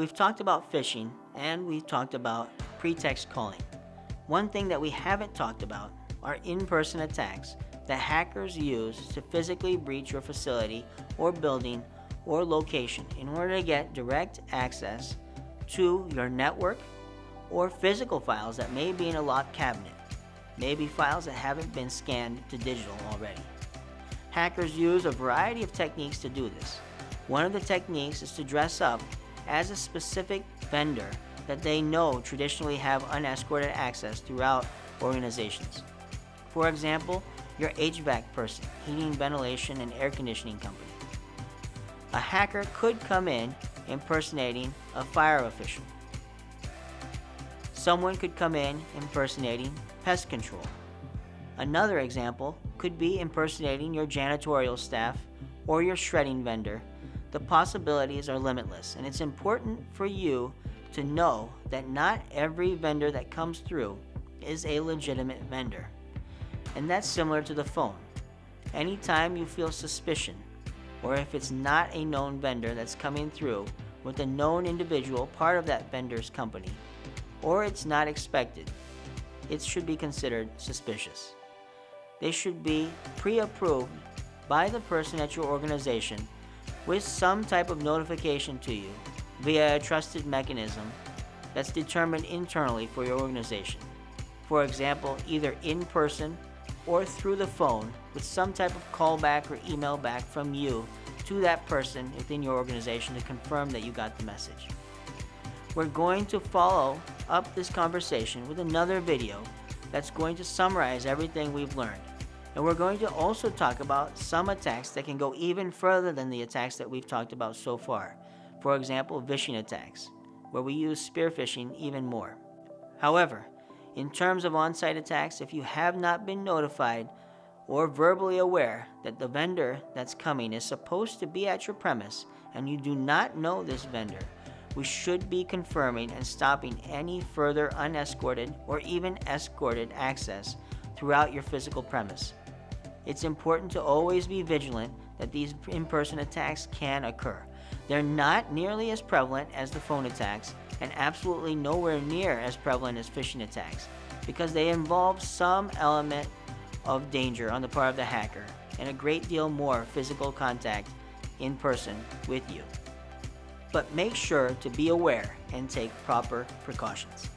We've talked about phishing and we've talked about pretext calling. One thing that we haven't talked about are in-person attacks that hackers use to physically breach your facility or building or location in order to get direct access to your network or physical files that may be in a locked cabinet, maybe files that haven't been scanned to digital already. Hackers use a variety of techniques to do this. One of the techniques is to dress up as a specific vendor that they know traditionally have unescorted access throughout organizations. For example, your HVAC person, heating, ventilation, and air conditioning company. A hacker could come in impersonating a fire official. Someone could come in impersonating pest control. Another example could be impersonating your janitorial staff or your shredding vendor. The possibilities are limitless, and it's important for you to know that not every vendor that comes through is a legitimate vendor. And that's similar to the phone. Anytime you feel suspicion, or if it's not a known vendor that's coming through with a known individual part of that vendor's company, or it's not expected, it should be considered suspicious. They should be pre-approved by the person at your organization with some type of notification to you via a trusted mechanism that's determined internally for your organization. For example, either in person or through the phone with some type of callback or email back from you to that person within your organization to confirm that you got the message. We're going to follow up this conversation with another video that's going to summarize everything we've learned. And we're going to also talk about some attacks that can go even further than the attacks that we've talked about so far. For example, phishing attacks, where we use spear phishing even more. However, in terms of on-site attacks, if you have not been notified or verbally aware that the vendor that's coming is supposed to be at your premise and you do not know this vendor, we should be confirming and stopping any further unescorted or even escorted access throughout your physical premise. It's important to always be vigilant that these in-person attacks can occur. They're not nearly as prevalent as the phone attacks and absolutely nowhere near as prevalent as phishing attacks because they involve some element of danger on the part of the hacker and a great deal more physical contact in person with you. But make sure to be aware and take proper precautions.